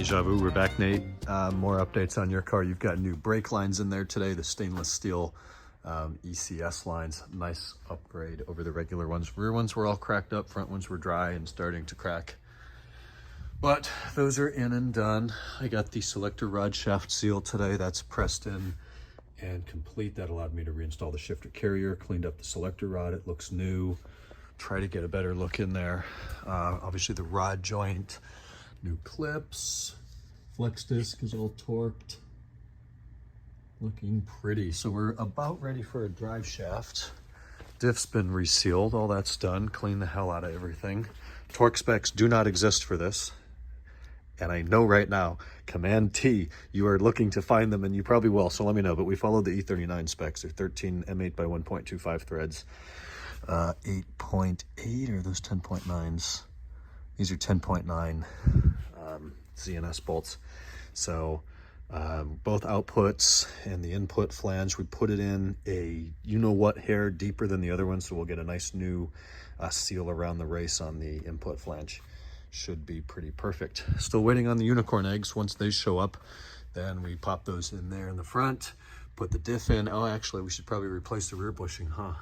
Deja vu, we're back, Nate. More updates on your car. You've got new brake lines in there today, the stainless steel ECS lines. Nice upgrade over the regular ones. Rear ones were all cracked up, front ones were dry and starting to crack. But those are in and done. I got the selector rod shaft seal today. That's pressed in and complete. That allowed me to reinstall the shifter carrier, cleaned up the selector rod. It looks new. Try to get a better look in there. Obviously the rod joint, new clips, flex disc is all torqued. Looking pretty. So we're about ready for a drive shaft. Diff's been resealed, all that's done. Clean the hell out of everything. Torque specs do not exist for this. And I know right now, Command T, you are looking to find them, and you probably will, so let me know. But we followed the E39 specs. They're 13 M8 by 1.25 threads. 8.8, or those 10.9s? These are 10.9 ZNS bolts. So both outputs and the input flange, we put it in a you-know-what hair deeper than the other one, so we'll get a nice new seal around the race on the input flange. Should be pretty perfect. Still waiting on the unicorn eggs. Once they show up, then we pop those in there in the front, put the diff in. Oh, actually, we should probably replace the rear bushing, huh?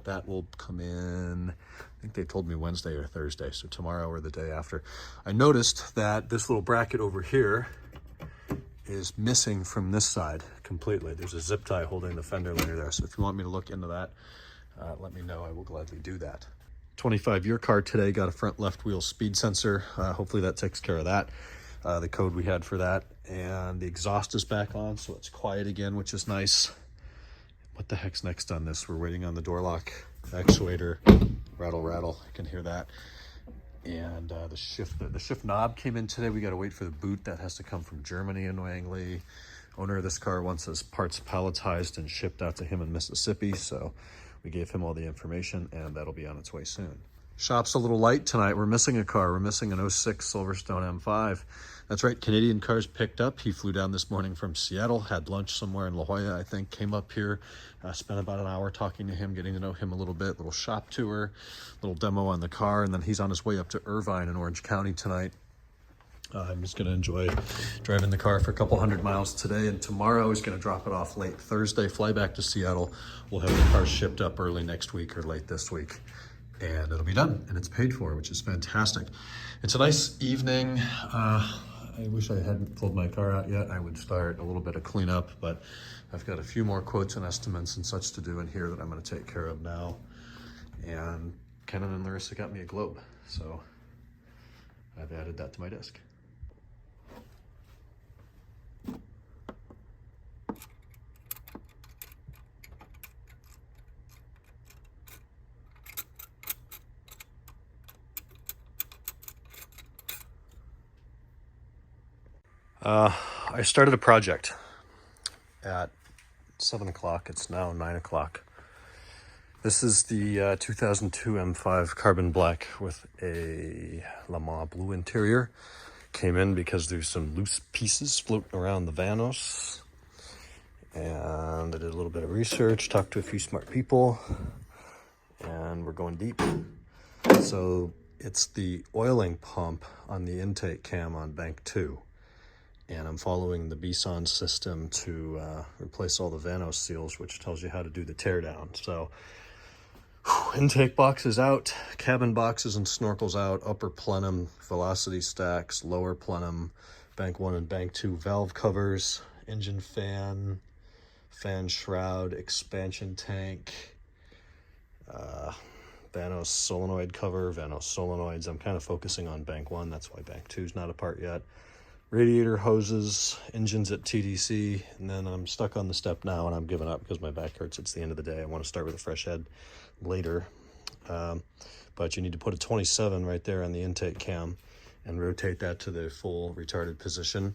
That will come in, I think they told me Wednesday or Thursday, so tomorrow or the day after. I noticed that this little bracket over here is missing from this side completely. There's a zip tie holding the fender liner there, so if you want me to look into that, let me know. I will gladly do that. 25-year car today, got a front left wheel speed sensor. Hopefully that takes care of that. The code we had for that. And the exhaust is back on, so it's quiet again, which is nice. What the heck's next on this? We're waiting on the door lock actuator. Rattle, rattle, I can hear that. And the shift knob came in today. We got to wait for the boot. That has to come from Germany, annoyingly. Owner of this car wants his parts palletized and shipped out to him in Mississippi, so we gave him all the information, and that'll be on its way soon. Shop's a little light tonight. We're missing a car. We're missing an 06 Silverstone M5. That's right, Canadian Cars picked up. He flew down this morning from Seattle, had lunch somewhere in La Jolla, I think, came up here, spent about an hour talking to him, getting to know him a little bit, little shop tour, little demo on the car, and then he's on his way up to Irvine in Orange County tonight. I'm just going to enjoy driving the car for a couple hundred miles today, and tomorrow he's going to drop it off late Thursday, fly back to Seattle. We'll have the car shipped up early next week or late this week, and it'll be done, and it's paid for, which is fantastic. It's a nice evening. I wish I hadn't pulled my car out yet. I would start a little bit of cleanup, but I've got a few more quotes and estimates and such to do in here that I'm going to take care of now. And Kenan and Larissa got me a globe, so I've added that to my desk. I started a project at 7 o'clock. It's now 9 o'clock. This is the 2002 M5 carbon black with a Le Mans blue interior. Came in because there's some loose pieces floating around the VANOS. And I did a little bit of research, talked to a few smart people, and we're going deep. So it's the oiling pump on the intake cam on bank 2. And I'm following the Bison system to replace all the VANOS seals, which tells you how to do the teardown. So intake box is out, cabin boxes and snorkels out, upper plenum, velocity stacks, lower plenum, bank 1 and bank 2 valve covers, engine fan, fan shroud, expansion tank, VANOS solenoid cover, VANOS solenoids. I'm kind of focusing on bank 1, that's why bank 2 is not apart yet. Radiator hoses, engines at TDC, and then I'm stuck on the step now, and I'm giving up because my back hurts. It's the end of the day. I want to start with a fresh head later. But you need to put a 27 right there on the intake cam and rotate that to the full retarded position.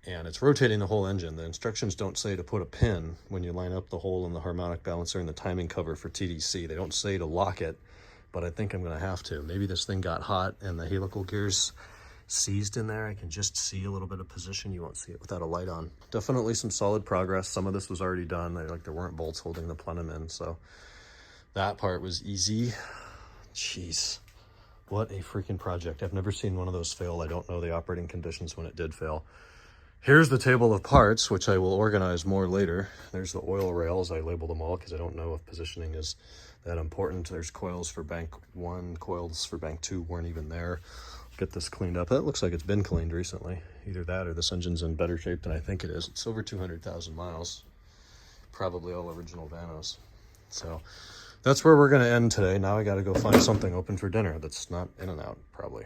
And it's rotating the whole engine. The instructions don't say to put a pin when you line up the hole in the harmonic balancer and the timing cover for TDC. They don't say to lock it, but I think I'm going to have to. Maybe this thing got hot and the helical gears seized in there. I can just see a little bit of position. You won't see it without a light on. Definitely some solid progress. Some of this was already done. Like there weren't bolts holding the plenum in, so that part was easy. Jeez, What a freaking project. I've never seen one of those fail. I don't know the operating conditions when it did fail. Here's the table of parts, which I will organize more later. There's the oil rails. I label them all because I don't know if positioning is that important. There's coils for bank 1, coils for bank 2 weren't even there. Get this cleaned up. That looks like it's been cleaned recently. Either that or this engine's in better shape than I think it is. It's over 200,000 miles. Probably all original VANOS. So that's where we're going to end today. Now I got to go find something open for dinner that's not In-N-Out, probably.